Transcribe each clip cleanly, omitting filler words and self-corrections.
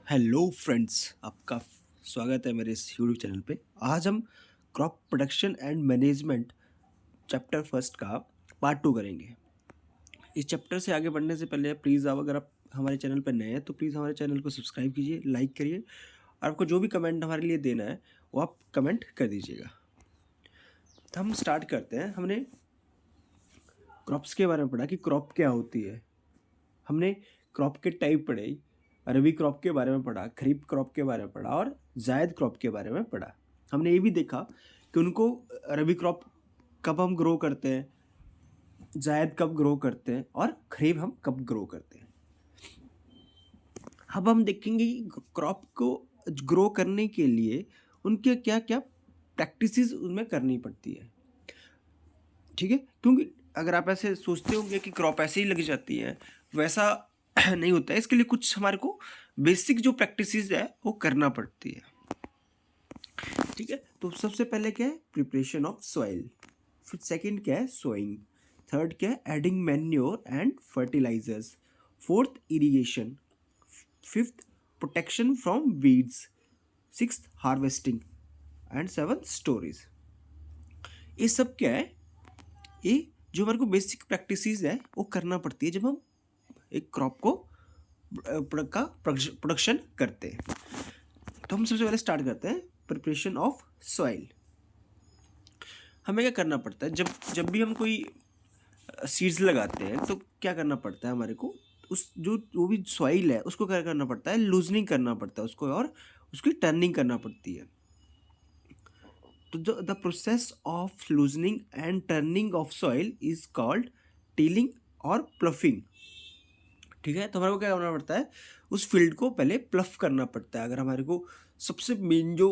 Hello friends, आपका स्वागत है मेरे इस यूट्यूब चैनल पे। आज हम crop production and management chapter first का पार्ट 2 करेंगे। इस चैप्टर से आगे बढ़ने से पहले प्लीज़ आप अगर आप हमारे चैनल पर नए हैं तो प्लीज़ हमारे चैनल को सब्सक्राइब कीजिए, लाइक करिए और आपको जो भी कमेंट हमारे लिए देना है वो आप कमेंट कर दीजिएगा। तो हम स्टार्ट करते हैं। हमने क्रॉप्स के बारे में पढ़ा कि क्रॉप क्या होती है। हमने क्रॉप के टाइप पढ़े, रबी क्रॉप के बारे में पढ़ा, खरीफ क्रॉप के बारे में पढ़ा और जायद क्रॉप के बारे में पढ़ा। हमने ये भी देखा कि उनको रबी क्रॉप कब हम ग्रो करते हैं, जायद कब ग्रो करते हैं और खरीफ हम कब ग्रो करते हैं। अब हम देखेंगे कि क्रॉप को ग्रो करने के लिए उनके क्या क्या प्रैक्टिसेस उनमें करनी पड़ती है। ठीक है, क्योंकि अगर आप ऐसे सोचते होंगे कि क्रॉप ऐसे ही लग जाती है, वैसा नहीं होता है। इसके लिए कुछ हमारे को बेसिक जो प्रैक्टिसेस है वो करना पड़ती है। ठीक है, तो सबसे पहले क्या है, प्रिपरेशन ऑफ सॉइल। फिर सेकंड क्या है, सोइंग। थर्ड क्या है, adding manure and fertilisers. Fourth, irrigation. Fifth, protection from weeds. Sixth, harvesting and seventh, storage. ये सब क्या है, ये जो हमारे को बेसिक प्रैक्टिसेस है वो करना पड़ती है जब हम एक क्रॉप को का प्रोडक्शन करते हैं। तो हम सबसे पहले स्टार्ट करते हैं प्रिपरेशन ऑफ सॉइल। हमें क्या करना पड़ता है, जब जब भी हम कोई सीड्स लगाते हैं तो क्या करना पड़ता है हमारे को, उस जो भी सॉइल है उसको क्या करना पड़ता है, लूजनिंग करना पड़ता है उसको, और उसकी टर्निंग करना पड़ती है। तो जो the process of loosening and turning of soil is called tilling और प्लफिंग। ठीक है, तो हमारे को क्या करना पड़ता है, उस फील्ड को पहले प्लफ करना पड़ता है। अगर हमारे को सबसे मेन जो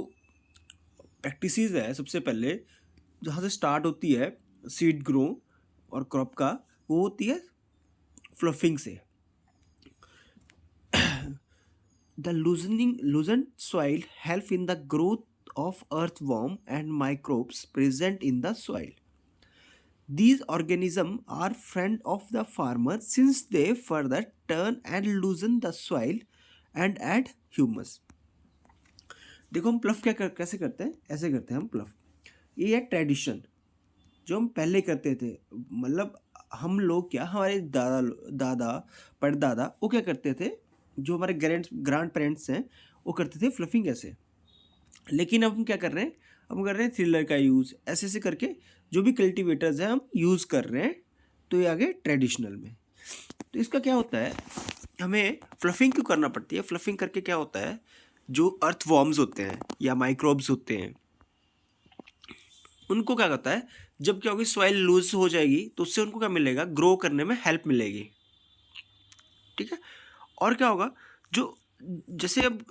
प्रैक्टिसेस है, सबसे पहले जहाँ से स्टार्ट होती है सीड ग्रो और क्रॉप का, वो होती है फ्लफिंग से। The loosened soil help in the growth of earthworm and microbes present in the soil. These organisms are friend of the farmer since they further turn and loosen the soil and add humus. देखो हम प्लफ कैसे करते हैं, ऐसे करते हैं हम प्लफ। ये है ट्रेडिशन जो हम पहले करते थे। मतलब हम लोग क्या, हमारे दादा दादा परदादा वो क्या करते थे, जो हमारे ग्रांड पेरेंट्स हैं वो करते थे फ्लफिंग ऐसे। लेकिन अब हम क्या कर रहे हैं, हम कर रहे हैं थ्रिलर का यूज़, ऐसे ऐसे करके जो भी कल्टीवेटर्स हैं हम यूज़ कर रहे हैं। तो ये आगे ट्रेडिशनल में। तो इसका क्या होता है, हमें फ्लफिंग क्यों करना पड़ती है, फ्लफिंग करके क्या होता है, जो अर्थ वॉर्म्स होते हैं या माइक्रोब्स होते हैं उनको क्या होता है, जब क्या होगी सॉइल लूज हो जाएगी तो उससे उनको क्या मिलेगा, ग्रो करने में हेल्प मिलेगी। ठीक है, और क्या होगा, जो जैसे अब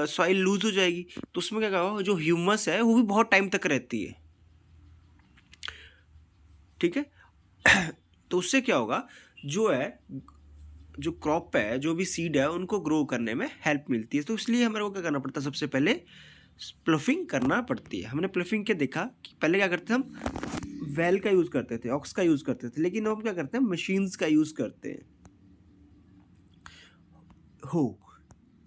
सॉइल लूज हो जाएगी तो उसमें क्या होगा, जो ह्यूमस है वो भी बहुत टाइम तक रहती है। ठीक है, तो उससे क्या होगा, जो है जो क्रॉप है, जो भी सीड है, उनको ग्रो करने में हेल्प मिलती है। तो इसलिए हमारे को क्या करना पड़ता है, सबसे पहले प्लफिंग करना पड़ती है। हमने प्लफिंग के देखा कि पहले क्या करते हैं, हम वेल का यूज़ करते थे, ऑक्स का यूज़ करते थे, लेकिन अब हम क्या करते हैं, मशीन्स का यूज़ करते हैं। हो,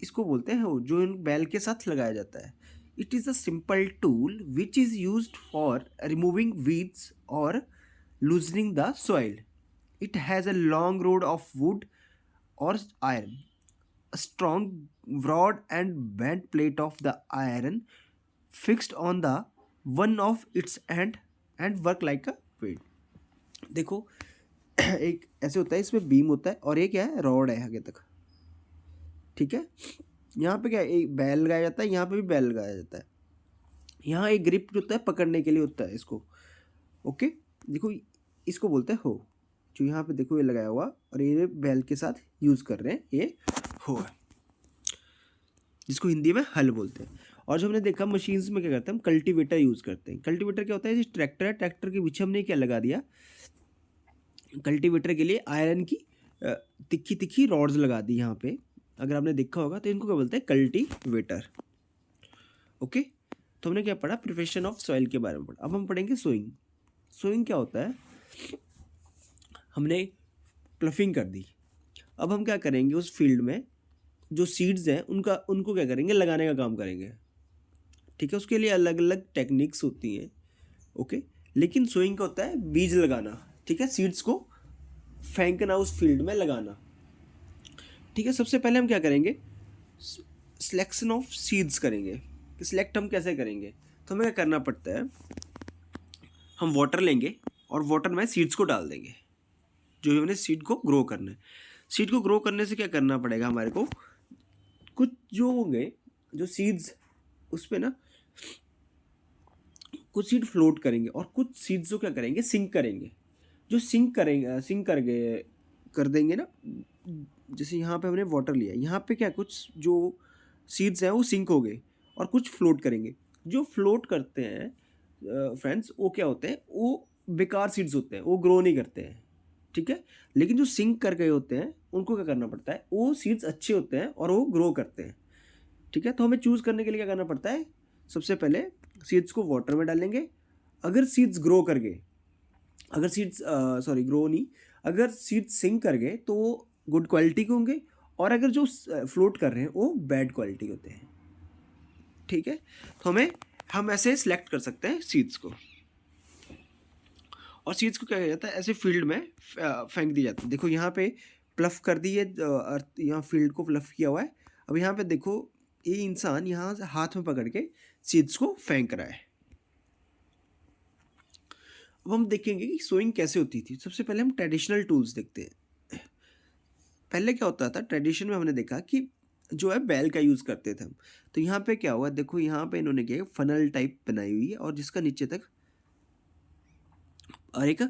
इसको बोलते हैं हो, जो इन बैल के साथ लगाया जाता है। It is a simple tool which is used for removing weeds और loosening the soil. It has a long rod of wood और iron, a strong, broad, and bent plate of the iron fixed on the one of its end and work like a weight. देखो एक ऐसे होता है, इसमें beam होता है और ये क्या है, रॉड है आगे तक। ठीक है, यहाँ पे क्या है, एक बैल लगाया जाता है, यहाँ पे भी बैल लगाया जाता है। यहाँ एक ग्रिप होता है, पकड़ने के लिए होता है इसको। ओके, देखो इसको बोलते हैं हो। जो यहाँ पे देखो ये लगाया हुआ और ये बैल के साथ यूज़ कर रहे हैं, ये हो है, जिसको हिंदी में हल बोलते हैं। और जो हमने देखा मशीन्स में क्या करते हैं, हम कल्टीवेटर यूज़ करते हैं। कल्टीवेटर क्या होता है, जैसे ट्रैक्टर है, ट्रैक्टर के पीछे हमने क्या लगा दिया, कल्टीवेटर के लिए आयरन की तिखी तिखी रॉड्स लगा दी यहाँ पे। अगर आपने देखा होगा तो इनको क्या बोलते हैं, कल्टीवेटर। ओके, तो हमने क्या पढ़ा, प्रिपरेशन ऑफ सॉइल के बारे में पढ़ा। अब हम पढ़ेंगे सोइंग। सोइंग क्या होता है, हमने प्लफिंग कर दी, अब हम क्या करेंगे, उस फील्ड में जो सीड्स हैं उनको क्या करेंगे, लगाने का काम करेंगे। ठीक है, उसके लिए अलग अलग टेक्निक्स होती हैं। ओके, लेकिन सोइंग का होता है बीज लगाना। ठीक है, सीड्स को फेंकना, उस फील्ड में लगाना। ठीक है, सबसे पहले हम क्या करेंगे, सिलेक्शन ऑफ सीड्स करेंगे। कि सिलेक्ट हम कैसे करेंगे, तो हमें क्या करना पड़ता है, हम वाटर लेंगे और वाटर में सीड्स को डाल देंगे, जो हमने सीड को ग्रो करना है। सीड को ग्रो करने से क्या करना पड़ेगा हमारे को, कुछ जो होंगे जो सीड्स, उस पर ना कुछ सीड फ्लोट करेंगे और कुछ सीड्स जो क्या करेंगे, सिंक करेंगे। जो सिंक करेंगे, सिंक कर देंगे ना, जैसे यहाँ पे हमने वाटर लिया, यहाँ पे क्या कुछ जो सीड्स हैं वो सिंक हो गए और कुछ फ्लोट करेंगे। जो फ्लोट करते हैं फ्रेंड्स, वो क्या होते हैं, वो बेकार सीड्स होते हैं, वो ग्रो नहीं करते हैं। ठीक है, लेकिन जो सिंक कर गए होते हैं उनको क्या करना पड़ता है, वो सीड्स अच्छे होते हैं और वो ग्रो करते हैं। ठीक है, तो हमें चूज़ करने के लिए क्या करना पड़ता है, सबसे पहले सीड्स को वाटर में डालेंगे। अगर सीड्स ग्रो कर गए, अगर सीड्स ग्रो नहीं, अगर सीड्स सिंक कर गए तो वो गुड क्वालिटी के होंगे, और अगर जो फ्लोट कर रहे हैं वो बैड क्वालिटी होते हैं। ठीक है, तो हम ऐसे सिलेक्ट कर सकते हैं सीड्स को, और सीड्स को क्या किया जाता है, ऐसे फील्ड में फेंक दी जाती है। देखो यहाँ पे प्लफ कर दी है, यहाँ फील्ड को प्लफ किया हुआ है। अब यहाँ पे देखो, ये इंसान यहाँ से हाथ में पकड़ के सीड्स को फेंक रहा है। अब हम देखेंगे कि सोइंग कैसे होती थी। सबसे पहले हम ट्रेडिशनल टूल्स देखते हैं। पहले क्या होता था, ट्रेडिशन में हमने देखा कि जो है बैल का यूज़ करते थे हम। तो यहाँ पे क्या हुआ, देखो यहाँ पे इन्होंने क्या फनल टाइप बनाई हुई है, और जिसका नीचे तक और एक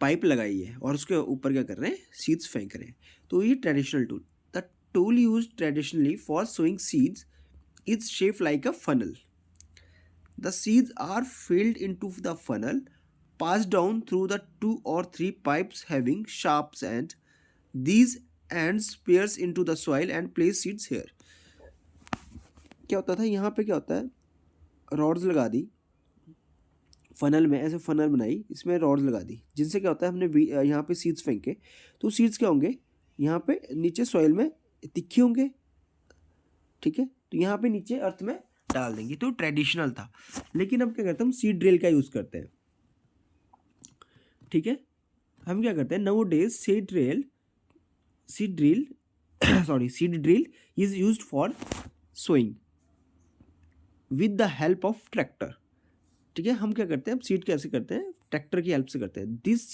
पाइप लगाई है, और उसके ऊपर क्या कर रहे हैं, सीड्स फेंक रहे हैं। तो ये traditional tool, the tool use traditionally for sowing seeds is shape like a funnel. The seeds are filled into the funnel, passed down through the 2 or 3 pipes having sharp ends. These ends pierce into the soil and place seeds here. क्या होता था, यहाँ पे क्या होता है, rods लगा दी funnel में, ऐसे फनल बनाई, इसमें रॉड्स लगा दी, जिनसे क्या होता है, हमने यहाँ पे सीड्स फेंके तो सीड्स क्या होंगे, यहाँ पे नीचे सॉइल में तिखे होंगे। ठीक है, तो यहाँ पे नीचे अर्थ में डाल देंगे। तो ट्रेडिशनल था, लेकिन अब क्या करते हैं, हम सीड ड्रिल का यूज़ करते हैं। ठीक है, हम क्या करते हैं, nowadays seed drill is used for sowing with the help of tractor. ठीक है, हम क्या करते हैं, हम सीड कैसे करते हैं, ट्रैक्टर की हेल्प से करते हैं। This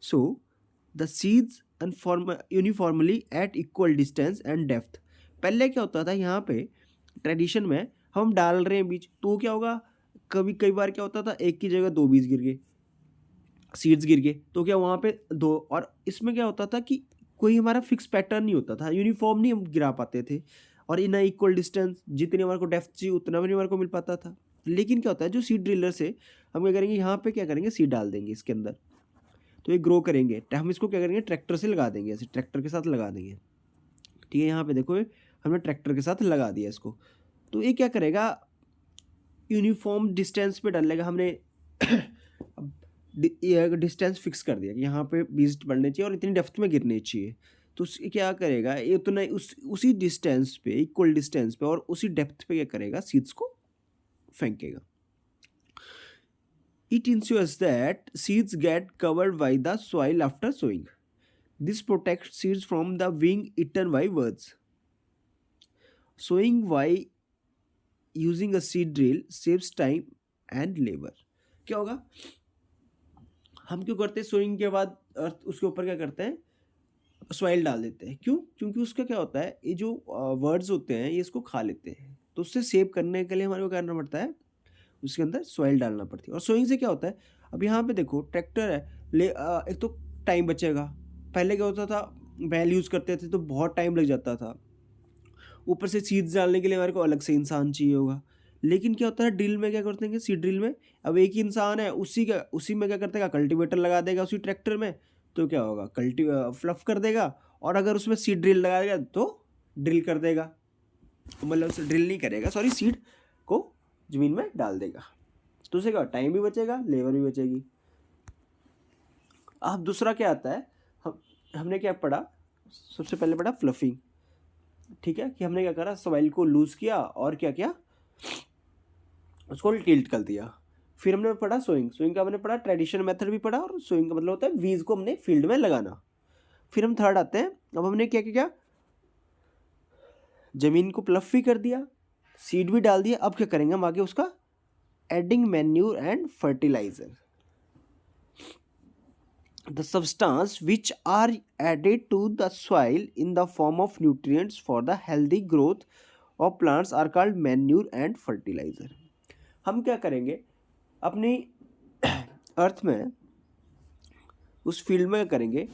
show the seeds uniformly eight equal distance and depth. पहले क्या होता था, यहाँ पे ट्रेडिशन में हम डाल रहे हैं बीज, तो क्या होगा, कई बार क्या होता था, एक की जगह 2 बीज गिर गए, सीड्स गिर गए, तो क्या वहाँ पे 2, और इसमें क्या होता था कि कोई हमारा फिक्स पैटर्न नहीं होता था, यूनिफॉर्म नहीं हम गिरा पाते थे, और इन इक्वल डिस्टेंस, जितनी हमारे को डेप्थ चाहिए उतना भी नहीं हमारे को मिल पाता था। लेकिन क्या होता है, जो सीड ड्रिलर से हम क्या करेंगे, यहाँ पे क्या करेंगे, सीड डाल देंगे इसके अंदर, तो ये ग्रो करेंगे। हम इसको क्या करेंगे, ट्रैक्टर से लगा देंगे, ऐसे ट्रैक्टर के साथ लगा देंगे। ठीक है, यहाँ पे देखो हमने ट्रैक्टर के साथ लगा दिया इसको, तो ये क्या करेगा, यूनिफॉर्म डिस्टेंस पे डालेगा। हमने डिस्टेंस फिक्स कर दिया कि यहाँ पे बीज बढ़ने चाहिए और इतनी डेप्थ में गिरने चाहिए, तो क्या करेगा, ये उतना उसी डिस्टेंस पे, इक्वल डिस्टेंस पे और उसी डेप्थ पे क्या करेगा, सीड्स को फेंकेगा। It ensures that seeds get covered by the soil after sowing. This protects seeds from the being eaten by birds. Sowing by using a seed drill saves time and labor. क्या होगा, हम क्यों करते हैं, sowing के बाद अर्थ उसके ऊपर क्या करते हैं, सॉइल डाल देते हैं। क्यों, क्योंकि उसका क्या होता है, ये जो वर्ड्स होते हैं ये इसको खा लेते हैं, तो उससे सेव करने के लिए हमारे को क्या करना पड़ता है, उसके अंदर सॉइल डालना पड़ती है। और सोइंग से क्या होता है, अब यहाँ पे देखो ट्रैक्टर है, एक तो टाइम बचेगा। पहले क्या होता था, बैल यूज़ करते थे तो बहुत टाइम लग जाता था, ऊपर से सीड्स डालने के लिए हमारे को अलग से इंसान चाहिए होगा। लेकिन क्या होता है, ड्रिल में क्या करते हैं, सीड ड्रिल में अब एक ही इंसान है, उसी में क्या करते हैं, कल्टीवेटर लगा देगा उसी ट्रैक्टर में, तो क्या होगा, फ्लफ कर देगा, और अगर उसमें सीड ड्रिल लगा देगा तो ड्रिल कर देगा, मतलब ड्रिल नहीं करेगा, सॉरी, सीड को ज़मीन में डाल देगा, तो उससे क्या, टाइम भी बचेगा, लेबर भी बचेगी। अब दूसरा क्या आता है, हमने क्या पढ़ा, सबसे पहले पढ़ा फ्लफिंग। ठीक है, कि हमने क्या करा, सॉइल को लूज किया और क्या किया, उसको टिल्ट कर दिया। फिर हमने पढ़ा सोइंग, सोइंग का हमने पढ़ा ट्रेडिशनल मेथड भी पढ़ा, और सोइंग का मतलब होता है बीज को हमने फील्ड में लगाना। फिर हम थर्ड आते हैं, अब हमने क्या किया, जमीन को प्लफ भी कर दिया, सीड भी डाल दिया। अब क्या करेंगे हम आगे उसका, adding manure and fertiliser, the substance which are added to the soil in the form of nutrients for the healthy growth of plants are called manure and fertilizer। हम क्या करेंगे, अपनी अर्थ में, उस फील्ड में करेंगे,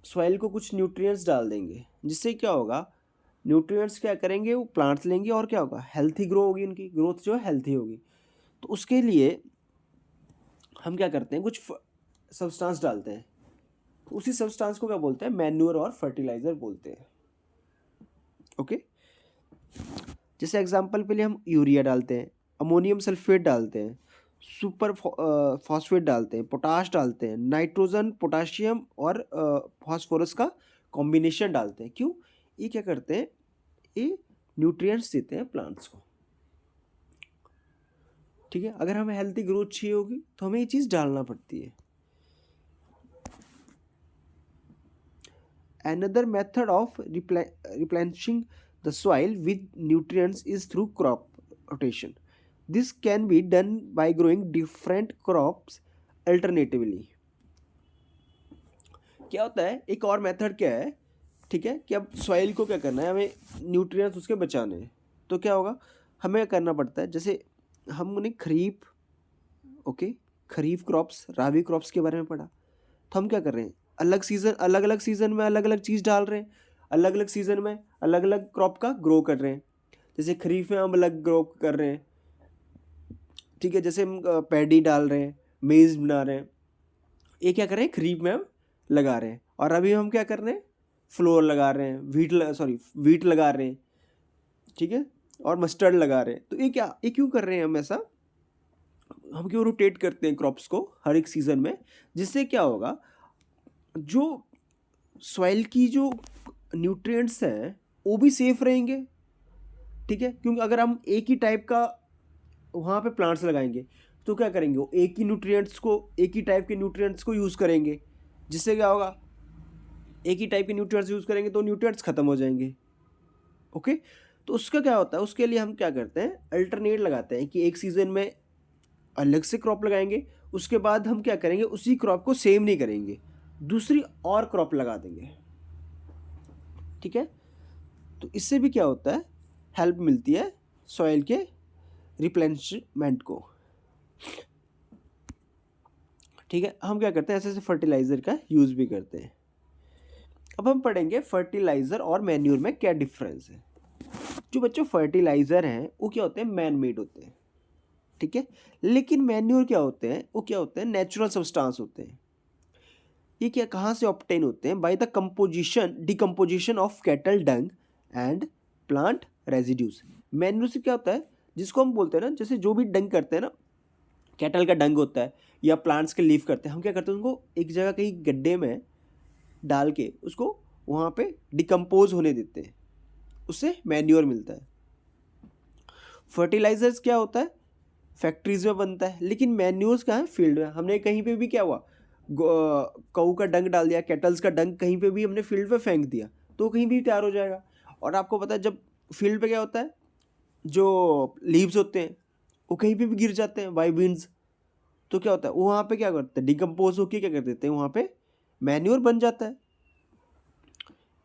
सॉइल को कुछ न्यूट्रिएंट्स डाल देंगे, जिससे क्या होगा, न्यूट्रिएंट्स क्या करेंगे, वो प्लांट्स लेंगे और क्या होगा, हेल्थी ग्रो होगी, उनकी ग्रोथ जो है हेल्थी होगी। तो उसके लिए हम क्या करते हैं, कुछ सब्सटेंस डालते हैं, उसी सब्सटेंस को क्या बोलते हैं, मैन्योर और फर्टिलाइजर बोलते हैं। ओके, जैसे एग्जांपल के लिए हम यूरिया डालते हैं, अमोनियम सल्फेट डालते हैं, सुपर फॉस्फेट डालते हैं, पोटाश डालते हैं, नाइट्रोजन पोटाशियम और फॉस्फोरस का कॉम्बिनेशन डालते हैं। क्यों, ये क्या करते हैं, ये न्यूट्रिएंट्स देते हैं प्लांट्स को। ठीक है, अगर हमें हेल्थी ग्रोथ चाहिए होगी तो हमें ये चीज़ डालना पड़ती है। Another method of replenishing the soil with nutrients is through crop rotation. This can be done by growing different crops alternatively. क्या होता है, एक और मेथड क्या है, ठीक है, कि अब सॉइल को क्या करना है, हमें न्यूट्रिएंट्स उसके बचाने हैं। तो क्या होगा, हमें करना पड़ता है, जैसे हमने खरीफ, ओके, खरीफ क्रॉप्स, राबी क्रॉप्स के बारे में पढ़ा। तो हम क्या कर रहे हैं, अलग सीज़न, अलग अलग सीज़न में अलग अलग चीज़ डाल रहे हैं, अलग अलग सीज़न में अलग अलग क्रॉप का ग्रो कर रहे हैं। जैसे खरीफ में हम अलग ग्रो कर रहे हैं, ठीक है, जैसे हम पैडी डाल रहे हैं, मेज़ बना रहे हैं, ये क्या कर रहे हैं, खरीफ में हम लगा रहे हैं। और अभी हम क्या कर रहे हैं, फ्लोर लगा रहे हैं, वीट लगा रहे हैं, ठीक है, और मस्टर्ड लगा रहे हैं। तो ये क्यों कर रहे हैं हम ऐसा, हम क्यों रोटेट करते हैं क्रॉप्स को हर एक सीज़न में, जिससे क्या होगा, जो सॉइल की जो न्यूट्रिएंट्स हैं वो भी सेफ रहेंगे। ठीक है, क्योंकि अगर हम एक ही टाइप का वहाँ पे प्लांट्स लगाएंगे तो क्या करेंगे, वो एक ही टाइप के न्यूट्रिएंट्स को यूज़ करेंगे, जिससे क्या होगा, एक ही टाइप के न्यूट्रिएंट्स यूज़ करेंगे तो न्यूट्रिएंट्स ख़त्म हो जाएंगे। ओके, तो उसका क्या होता है, उसके लिए हम क्या करते हैं, अल्टरनेट लगाते हैं, कि एक सीज़न में अलग से क्रॉप लगाएंगे, उसके बाद हम क्या करेंगे, उसी क्रॉप को सेम नहीं करेंगे, दूसरी और क्रॉप लगा देंगे। ठीक है, तो इससे भी क्या होता है, हेल्प मिलती है सॉइल के रिप्लेनिशमेंट को। ठीक है, हम क्या करते हैं, ऐसे ऐसे फर्टिलाइज़र का यूज़ भी करते हैं। अब हम पढ़ेंगे फर्टिलाइज़र और मैन्यूर में क्या डिफरेंस है। जो बच्चों फर्टिलाइज़र हैं वो क्या होते हैं, मैन मेड होते हैं, ठीक है, लेकिन मैन्यूर क्या होते हैं, वो क्या होते हैं, नेचुरल सब्सटेंस होते हैं। ये क्या, कहाँ से ऑब्टेन होते हैं, by the decomposition of cattle Dang and plant residues. Manure से क्या होता है, जिसको हम बोलते हैं ना, जैसे जो भी डंग करते हैं ना, कैटल का डंग होता है या प्लांट्स के लीफ करते हैं, हम क्या करते हैं, उनको एक जगह कहीं गड्ढे में डाल के उसको वहाँ पे डिकम्पोज होने देते हैं, उससे मैन्योर मिलता है। फर्टिलाइजर्स क्या होता है, फैक्ट्रीज में बनता है, लेकिन मैन्योर्स कहाँ है, फील्ड में। हमने कहीं पे भी क्या हुआ, गऊ का डंग डाल दिया, कैटल्स का डंग कहीं पे भी हमने फील्ड पे फेंक दिया तो कहीं भी तैयार हो जाएगा। और आपको पता है, जब फील्ड पे क्या होता है, जो लीव्स होते हैं वो कहीं पे भी गिर जाते हैं बाय विंड्स, तो क्या होता है, वो वहाँ पे क्या करते हैं, डिकम्पोज होकर क्या कर देते हैं, वहाँ पे मैन्योर बन जाता है।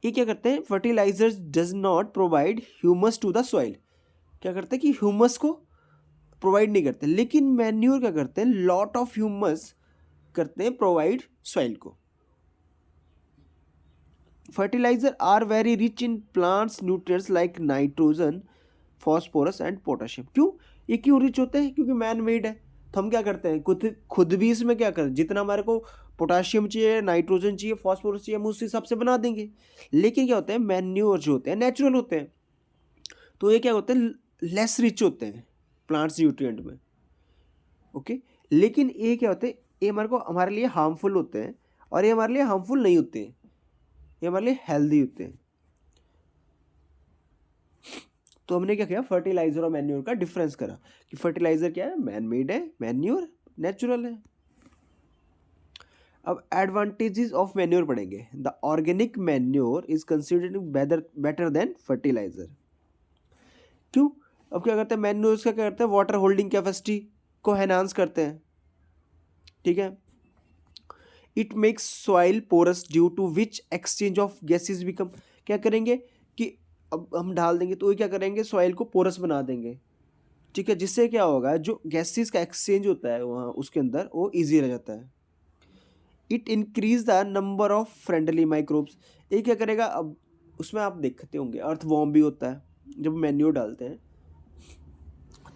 ये क्या करते हैं, fertilisers does not provide humus to the soil. क्या करते हैं कि ह्यूमस को प्रोवाइड नहीं करते, लेकिन मैन्योर क्या करते हैं, लॉट ऑफ ह्यूमस करते हैं प्रोवाइड सॉइल को। Fertiliser are very rich in plants nutrients like nitrogen, phosphorus and potassium. क्यों, ये क्यों रिच होते हैं, क्योंकि मैन मेड है। तो हम क्या करते हैं, खुद भी इसमें क्या करते हैं, जितना हमारे को पोटाशियम चाहिए, नाइट्रोजन चाहिए, फॉस्फोरस चाहिए, हम उस हिसाब से बना देंगे। लेकिन क्या होता है, मैन्योर जो होते हैं नेचुरल होते हैं, तो ये क्या होते हैं, लेस रिच होते हैं प्लांट्स न्यूट्रिएंट में। ओके, लेकिन ये क्या होते हैं, ये हमारे लिए हार्मफुल होते हैं, और ये हमारे लिए हार्मफुल नहीं होते हैं, ये हमारे लिए हेल्दी होते हैं। तो हमने क्या किया, फर्टिलाइजर और मैन्योर का डिफरेंस करा कि फर्टिलाइजर क्या है, मैन मेड है, मैन्योर नेचुरल है। अब एडवांटेजेस ऑफ मैन्योर पढ़ेंगे। The organic manure is considered better than fertiliser. क्यों? अब क्या करते हैं मैन्योर, का क्या करते हैं, वाटर होल्डिंग कैपेसिटी को एनहांस करते हैं, ठीक है। It makes soil porous due to which exchange of gases become, क्या करेंगे कि अब हम डाल देंगे तो ये क्या करेंगे, सॉइल को पोरस बना देंगे, ठीक है, जिससे क्या होगा, जो गैसेस का एक्सचेंज होता है वहाँ उसके अंदर वो ईजी रह जाता है। It increase the number of friendly microbes, ये क्या करेगा, अब उसमें आप देखते होंगे अर्थवॉर्म भी होता है, जब मैन्योर डालते हैं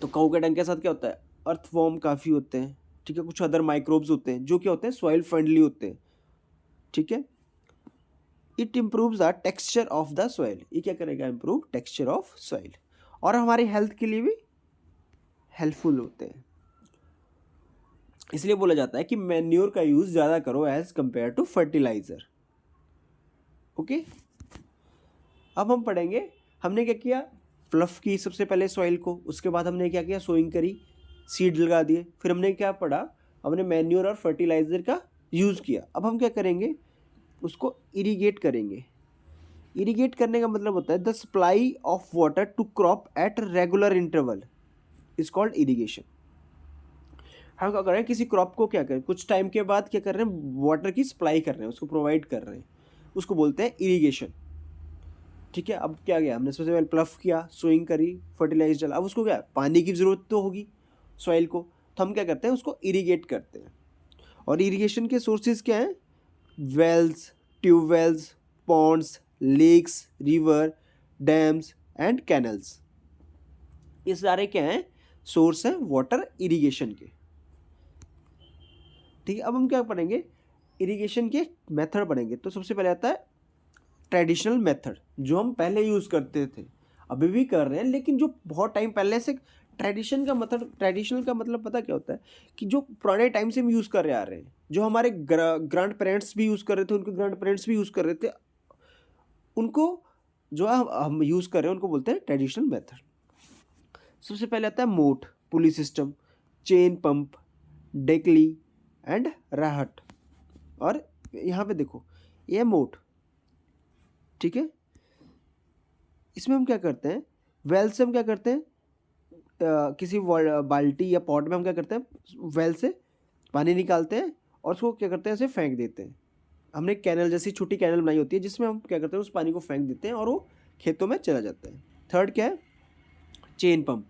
तो काऊ के डंग के साथ क्या होता है, अर्थवॉर्म काफ़ी होते हैं, ठीक है, कुछ अदर माइक्रोब्स होते हैं जो क्या होते हैं, सॉइल फ्रेंडली होते हैं, ठीक है। It improves the texture of the soil, ये क्या करेगा, इम्प्रूव टेक्सचर ऑफ सॉइल, और हमारी हेल्थ के लिए भी हेल्पफुल होते हैं। इसलिए बोला जाता है कि मैन्योर का यूज़ ज़्यादा करो as compare to fertiliser. Okay, अब हम पढ़ेंगे हमने क्या किया, फ्लफ की सबसे पहले सॉइल को, उसके बाद हमने क्या किया, सोइंग करी, सीड लगा दिए, फिर हमने क्या पढ़ा, हमने मैन्योर और फर्टिलाइजर का यूज़ किया। अब हम क्या करेंगे, उसको इरीगेट करेंगे। इरीगेट करने का मतलब होता है the supply of water to crop at regular interval is called irrigation. हम क्या कर रहे हैं, किसी क्रॉप को क्या करें, कुछ टाइम के बाद क्या कर रहे हैं, वाटर की सप्लाई कर रहे हैं, उसको प्रोवाइड कर रहे हैं, उसको बोलते हैं इरीगेशन, ठीक है। अब क्या गया, हमने सबसे पहले प्लफ किया, सोइंग करी, फर्टिलाइज डाला, अब उसको क्या, पानी की ज़रूरत तो होगी सॉइल को, तो हम क्या करते हैं, उसको इरीगेट करते हैं। और इरीगेशन के सोर्सेज क्या हैं, wells, tubewells, ponds, lakes, river, dams and canals, ये सारे क्या हैं, सोर्स हैं वाटर इरीगेशन के, ठीक है। अब हम क्या पढ़ेंगे, इरिगेशन के मेथड पढ़ेंगे। तो सबसे पहले आता है ट्रेडिशनल मेथड, जो हम पहले यूज़ करते थे, अभी भी कर रहे हैं, लेकिन जो बहुत टाइम पहले से ट्रेडिशनल का मतलब पता क्या होता है, कि जो पुराने टाइम से हम यूज़ कर रहे आ रहे हैं, जो हमारे ग्रैंड पेरेंट्स भी यूज़ कर रहे थे, उनके ग्रैंड पेरेंट्स भी यूज़ कर रहे थे, उनको जो हम यूज़ कर रहे हैं उनको बोलते हैं ट्रेडिशनल मेथड। सबसे पहले आता है मोट, पुली सिस्टम, चेन पंप, डेकली एंड राहट। और यहाँ पे देखो ये मोट, ठीक है, इसमें हम क्या करते हैं, वेल से हम क्या करते हैं, किसी बाल्टी या पॉट में हम क्या करते हैं, वेल से पानी निकालते हैं और उसको क्या करते हैं, ऐसे फेंक देते हैं। हमने कैनल जैसी छोटी कैनल बनाई होती है जिसमें हम क्या करते हैं, उस पानी को फेंक देते हैं और वो खेतों में चला जाता है। थर्ड क्या है, चेन पंप।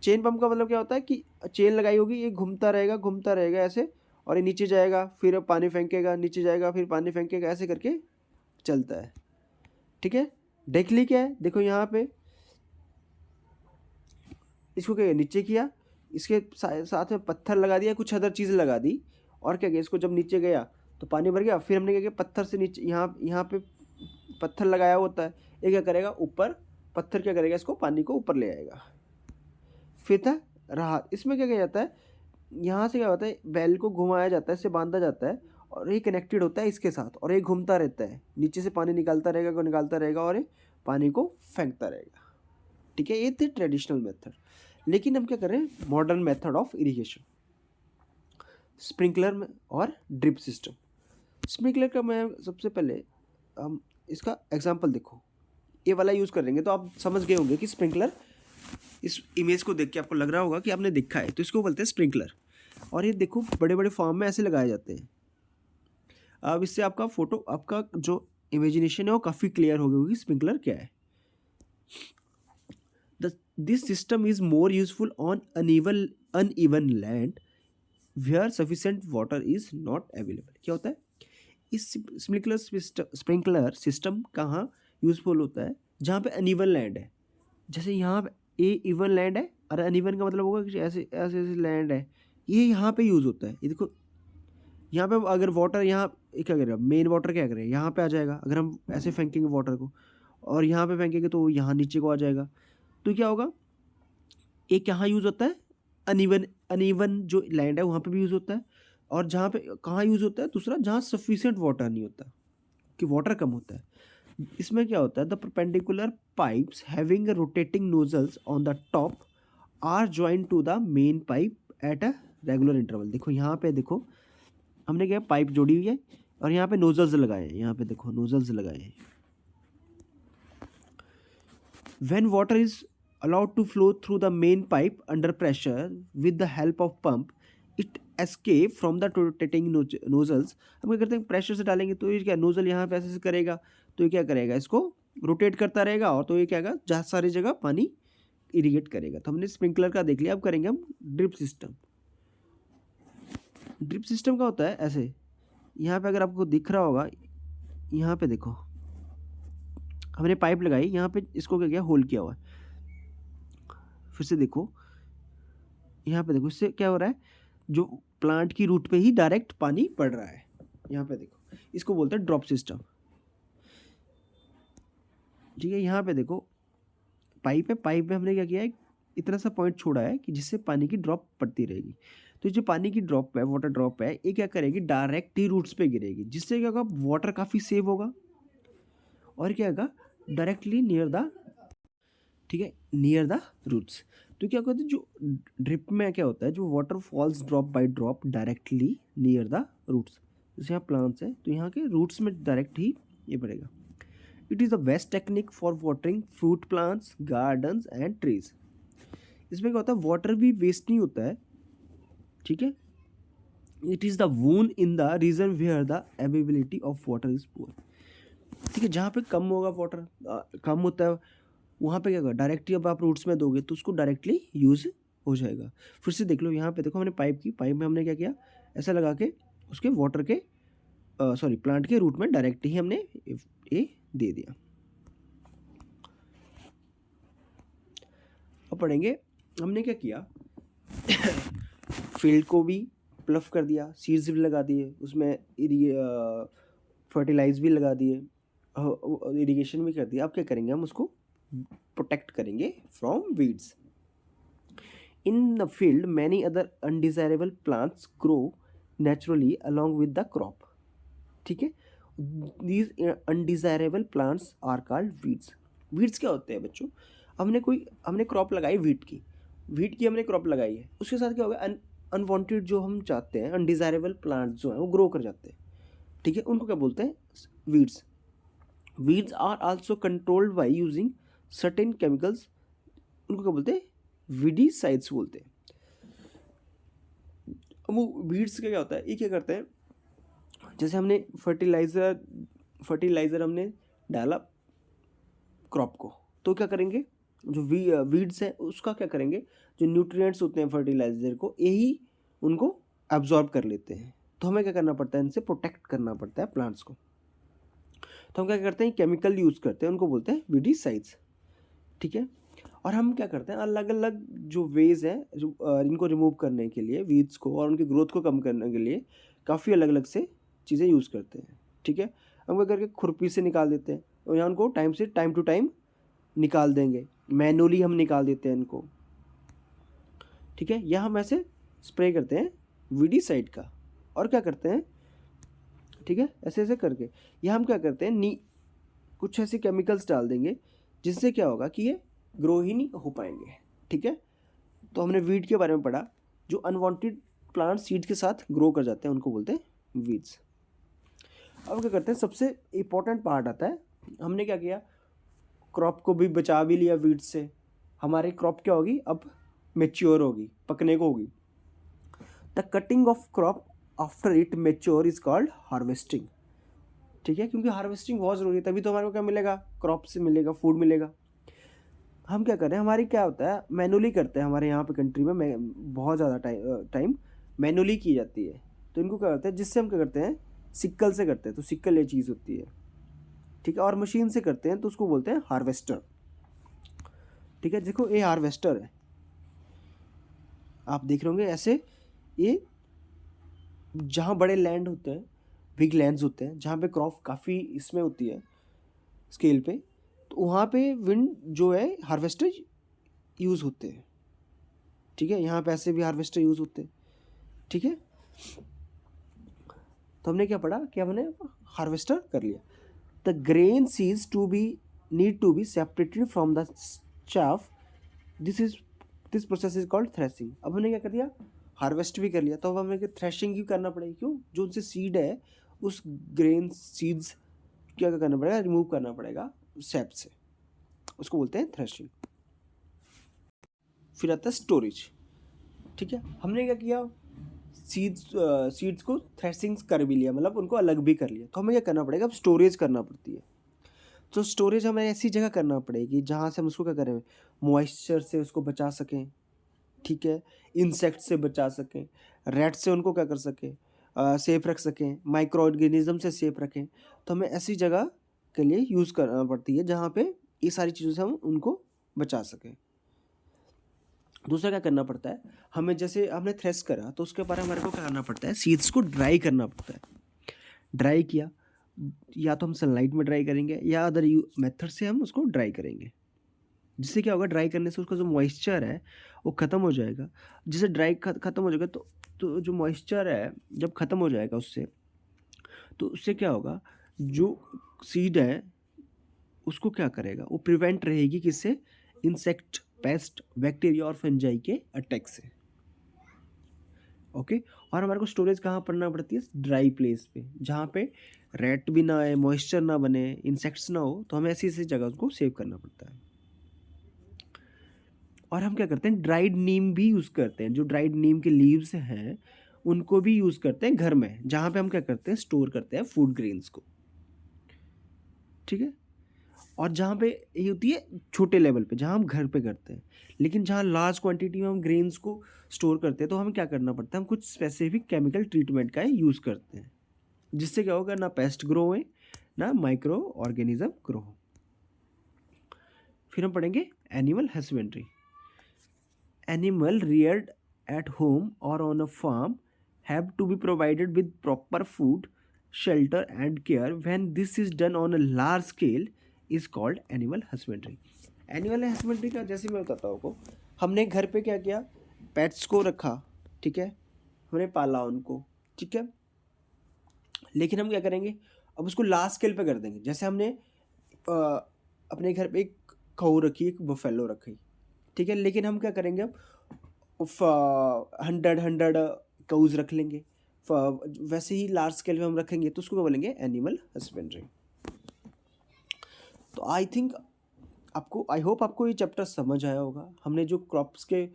चेन पंप का मतलब क्या होता है कि चेन लगाई होगी, ये घूमता रहेगा ऐसे, और ये नीचे जाएगा, फिर पानी फेंकेगा, नीचे जाएगा, फिर पानी फेंकेगा, ऐसे करके चलता है, ठीक है। डेकली क्या है, देखो यहाँ पे इसको क्या नीचे किया, इसके साथ में पत्थर लगा दिया, कुछ अदर चीज़ लगा दी, और क्या किया, इसको जब नीचे गया तो पानी भर गया, फिर हमने क्या किया, पत्थर से नीचे यहाँ पे पत्थर लगाया होता है, ये क्या करेगा, ऊपर पत्थर क्या करेगा, इसको पानी को ऊपर ले आएगा। फिर था राहत, इसमें क्या किया जाता है, यहाँ से क्या होता है, बैल को घुमाया जाता है, इससे बांधा जाता है, और ये कनेक्टेड होता है इसके साथ, और ये घूमता रहता है, नीचे से पानी निकालता रहेगा और ये पानी को फेंकता रहेगा, ठीक है। ये थे ट्रेडिशनल मेथड। लेकिन हम क्या कर रहे हैं, modern method of irrigation, sprinkler में और ड्रिप सिस्टम। स्प्रिंकलर का मैं सबसे पहले हम इसका एग्जांपल देखो, ये वाला यूज़ करेंगे तो आप समझ गए होंगे कि स्प्रिंकलर, इस इमेज को देख के आपको लग रहा होगा कि आपने देखा है, तो इसको बोलते हैं स्प्रिंकलर। और ये देखो बड़े बड़े फार्म में ऐसे लगाए जाते हैं। अब इससे आपका फोटो, आपका जो इमेजिनेशन है वो काफ़ी क्लियर हो गई होगी स्प्रिंकलर क्या है। This system is more useful on uneven land where sufficient water is not available. क्या होता है, इस स्प्रिंकलर सिस्टम कहाँ यूजफुल होता है, जहाँ पे अनइवन लैंड है। जैसे यहाँ पे ए इवन लैंड है, और अनइवन का मतलब होगा कि ऐसे ऐसे ऐसे लैंड है, ये यहाँ पे यूज़ होता है। ये देखो यहाँ पे अगर वाटर, यहाँ क्या करेगा, मेन वाटर क्या करेगा, यहाँ पे आ जाएगा, अगर हम ऐसे फेंकेंगे वाटर को और यहाँ पे फेंकेंगे तो यहाँ नीचे को आ जाएगा, तो क्या होगा, एक यहाँ यूज़ होता है अनइवन जो लैंड है वहाँ पे भी यूज़ होता है, और जहाँ पे कहाँ यूज़ होता है दूसरा, जहाँ सफिशिएंट वाटर नहीं होता, कि वाटर कम होता है। इसमें क्या होता है, the perpendicular pipes having rotating nozzles on the top are join to the main pipe at a regular interval. देखो यहाँ पे देखो, हमने क्या पाइप जोड़ी हुई है और यहाँ पे नोजल्स लगाए हैं, यहाँ पे देखो नोजल्स लगाए हैं। When water is allowed to flow through the main pipe under pressure with the help of pump, it escape from the rotating nozzles। हम क्या करते हैं, प्रेशर से डालेंगे तो ये क्या नोजल यहाँ पे ऐसे करेगा, तो ये क्या करेगा, इसको रोटेट करता रहेगा और तो ये क्या होगा, जहाँ सारी जगह पानी इरिगेट करेगा। तो हमने स्प्रिंकलर का देख लिया, अब करेंगे हम ड्रिप सिस्टम। ड्रिप सिस्टम का होता है ऐसे, यहाँ पे अगर आपको दिख रहा होगा, यहाँ पे देखो हमने पाइप लगाई, यहाँ पे इसको क्या किया, होल किया हुआ है। फिर से देखो यहाँ पे देखो, इससे क्या हो रहा है, जो प्लांट की रूट पे ही डायरेक्ट पानी पड़ रहा है। यहाँ पे देखो, इसको बोलते हैं ड्रॉप सिस्टम। ठीक है, यहाँ पे देखो पाइप है, पाइप में हमने क्या किया है, इतना सा पॉइंट छोड़ा है कि जिससे पानी की ड्रॉप पड़ती रहेगी। तो जो पानी की ड्रॉप है, वाटर ड्रॉप है, ये क्या करेगी, डायरेक्ट ही रूट्स पे गिरेगी, जिससे क्या होगा, वाटर काफ़ी सेव होगा और क्या होगा, डायरेक्टली नियर द, ठीक है, नियर द रूट्स। तो क्या कहते हैं, जो ड्रिप में क्या होता है, जो water falls drop by drop directly near the roots. जैसे यहाँ प्लांट्स है तो यहाँ के रूट्स में डायरेक्ट ही ये पड़ेगा। It is the best technique for watering fruit plants, gardens and trees. इसमें क्या होता है, वाटर भी वेस्ट नहीं होता है। ठीक है, it is the boon in the region where the availability of water is poor. ठीक है, जहाँ पे कम होगा वाटर, कम होता है, वहाँ पे क्या होगा, डायरेक्टली अब आप रूट्स में दोगे तो उसको डायरेक्टली यूज़ हो जाएगा। फिर से देख लो, यहाँ पे देखो हमने पाइप की, पाइप में हमने क्या किया, ऐसा लगा के उसके वाटर के सॉरी प्लांट के रूट में डायरेक्ट ही हमने ये दे दिया। अब पढ़ेंगे हमने क्या किया, फील्ड को भी प्लफ कर दिया, सीड्स भी लगा दिए, उसमें फर्टिलाइज भी लगा दिए, इरिगेशन भी कर दिया। अब क्या करेंगे, हम उसको प्रोटेक्ट करेंगे from weeds. In the field many other undesirable plants grow naturally along with the crop. ठीक है, these undesirable plants are called weeds. Weeds क्या होते हैं बच्चों, हमने क्रॉप लगाई वीट की हमने क्रॉप लगाई है, उसके साथ क्या होगा, अनवांटेड जो हम चाहते हैं, अनडिजायरेबल प्लांट्स जो हैं वो ग्रो कर जाते हैं। ठीक है, उनको क्या बोलते हैं, weeds. Weeds are also controlled by using certain chemicals, उनको क्या बोलते हैं, वीडीसाइड्स बोलते हैं। अब वो वीड्स का क्या होता है, ये क्या करते हैं, जैसे हमने फर्टिलाइज़र हमने डाला क्रॉप को, तो क्या करेंगे, जो वीड्स है उसका क्या करेंगे, जो न्यूट्रिएंट्स होते हैं फर्टिलाइज़र को, यही उनको एब्जॉर्ब कर लेते हैं। तो हमें क्या करना पड़ता है, इनसे प्रोटेक्ट करना पड़ता है प्लांट्स को। तो हम क्या करते हैं, केमिकल यूज़ करते हैं, उनको बोलते हैं वीडीसाइड्स। ठीक है, और हम क्या करते हैं, अलग अलग जो वेज हैं जो इनको रिमूव करने के लिए, वीड्स को और उनकी ग्रोथ को कम करने के लिए काफ़ी अलग अलग से चीज़ें यूज़ करते हैं। ठीक है, हम क्या करके खुरपी से निकाल देते हैं और यहाँ उनको टाइम टू टाइम निकाल देंगे, मैनुअली हम निकाल देते हैं इनको। ठीक है, या हम ऐसे स्प्रे करते हैं वीडीसाइड का, और क्या करते हैं, ठीक है, ऐसे ऐसे करके, या हम क्या करते हैं, कुछ ऐसे केमिकल्स डाल देंगे जिससे क्या होगा कि ये ग्रो ही नहीं हो पाएंगे। ठीक है, तो हमने वीड के बारे में पढ़ा, जो अनवांटेड प्लांट सीड के साथ ग्रो कर जाते हैं उनको बोलते हैं वीड्स। अब क्या करते हैं, सबसे इम्पोर्टेंट पार्ट आता है, हमने क्या किया, क्रॉप को भी बचा भी लिया वीड्स से, हमारी क्रॉप क्या होगी, अब मेच्योर होगी, पकने को होगी। The cutting of crop after it mature is called harvesting. ठीक है, क्योंकि हार्वेस्टिंग बहुत ज़रूरी है, तभी तो हमारे को क्या मिलेगा, क्रॉप से मिलेगा, फूड मिलेगा। हम क्या कर रहे हैं, हमारी क्या होता है, मैनुअली करते हैं, हमारे यहाँ पे कंट्री में बहुत ज़्यादा टाइम मैनुअली की जाती है। तो इनको क्या करते हैं, जिससे हम क्या करते हैं, सिक्कल से करते हैं, तो सिक्कल ये चीज़ होती है। ठीक है, और मशीन से करते हैं तो उसको बोलते हैं हार्वेस्टर। ठीक है, देखो ये हार्वेस्टर है, आप देख रहे होंगे ऐसे, ये जहाँ बड़े लैंड होते हैं, बिग लैंड्स होते हैं, जहाँ पे क्रॉप काफ़ी इसमें होती है स्केल पे, तो वहाँ पे विंड जो है हार्वेस्टर यूज़ होते हैं। ठीक है, यहाँ पे ऐसे भी हार्वेस्टर यूज़ होते हैं। ठीक है, तो हमने क्या पढ़ा कि हमने हार्वेस्टर कर लिया। The grain seeds need to be separated from the chaff. This process is called threshing. अब हमने क्या कर दिया, हार्वेस्ट भी कर लिया, तो अब हमें थ्रेशिंग क्यों करना पड़ेगी? क्यों? जो उनसे सीड है उस ग्रेन सीड्स क्या करना पड़ेगा, रिमूव करना पड़ेगा सैप से, उसको बोलते हैं थ्रेशिंग. फिर आता है स्टोरेज. ठीक है, हमने क्या किया, सीड्स को थ्रेशिंग कर भी लिया, मतलब उनको अलग भी कर लिया, तो हमें क्या करना पड़ेगा, अब स्टोरेज करना पड़ती है. तो स्टोरेज हमें ऐसी जगह करना पड़ेगी जहाँ से हम उसको क्या करें, मॉइस्चर से उसको बचा सकें, ठीक है, इंसेक्ट से बचा सकें, रेट से उनको क्या कर सकें, सेफ रख सकें, माइक्रो ऑर्गेनिज्म से सेफ रखें. तो हमें ऐसी जगह के लिए यूज़ करना पड़ती है जहाँ पे ये सारी चीज़ों से हम उनको बचा सकें. दूसरा क्या करना पड़ता है, हमें जैसे हमने थ्रेश करा तो उसके बाद हमारे को क्या करना पड़ता है, सीड्स को ड्राई करना पड़ता है. ड्राई किया, या तो हम सनलाइट में ड्राई करेंगे या अदर मेथड से हम उसको ड्राई करेंगे. जिससे क्या होगा, ड्राई करने से उसका जो मॉइस्चर है वो ख़त्म हो जाएगा. जिससे ड्राई ख़त्म हो जाएगा तो जो मॉइस्चर है जब ख़त्म हो जाएगा उससे, तो उससे क्या होगा, जो सीड है उसको क्या करेगा, वो प्रिवेंट रहेगी किससे, इंसेक्ट, पेस्ट, बैक्टीरिया और फंजाई के अटैक से. ओके. और हमारे को स्टोरेज कहाँ करना पड़ती है, ड्राई प्लेस पे, जहाँ पे रेट भी ना आए, मॉइस्चर ना बने, इंसेक्ट्स ना हो, तो हमें ऐसी ऐसी जगह उसको सेव करना पड़ता है. और हम क्या करते हैं, ड्राइड नीम भी यूज़ करते हैं. जो ड्राइड नीम के लीव्स हैं उनको भी यूज़ करते हैं घर में, जहाँ पे हम क्या करते हैं, स्टोर करते हैं फूड ग्रेन्स को. ठीक है. और जहाँ पे ये होती है छोटे लेवल पे, जहाँ हम घर पे करते हैं. लेकिन जहाँ लार्ज क्वांटिटी में हम ग्रेन्स को स्टोर करते हैं तो हमें क्या करना पड़ता है, हम कुछ स्पेसिफिक केमिकल ट्रीटमेंट का यूज़ करते हैं, जिससे क्या होगा, ना पेस्ट ग्रो हो, ना माइक्रो ऑर्गेनिज्म ग्रो हो. फिर हम पढ़ेंगे animal husbandry. Animal reared at home or on a farm have to be provided with proper food, shelter and care. When this is done on a large scale is called animal husbandry. Animal husbandry का जैसे मैं बताता हूँ आपको, हमने घर पे क्या किया, पेट्स को रखा, ठीक है, हमने पाला उनको, ठीक है. लेकिन हम क्या करेंगे, अब उसको लार्ज स्केल पे कर देंगे. जैसे हमने अपने घर पे एक काऊ रखी, एक बफेलो रखी, ठीक है, लेकिन हम क्या करेंगे, अब 100 काउज रख लेंगे. वैसे ही लार्ज स्केल में हम रखेंगे तो उसको क्या बोलेंगे, एनिमल हस्बेंड्री. तो आई थिंक आपको, आई होप आपको ये चैप्टर समझ आया होगा. हमने जो क्रॉप्स के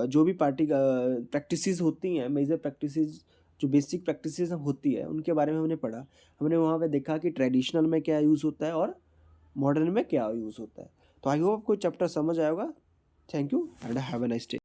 जो भी प्रैक्टिसेस होती हैं, मेजर प्रैक्टिसेस, जो बेसिक प्रैक्टिसेस होती है, उनके बारे में हमने पढ़ा. हमने वहाँ पे देखा कि ट्रेडिशनल में क्या यूज़ होता है और मॉडर्न में क्या यूज़ होता है. तो आई होप आपको चैप्टर समझ आया होगा. Thank you and have a nice day.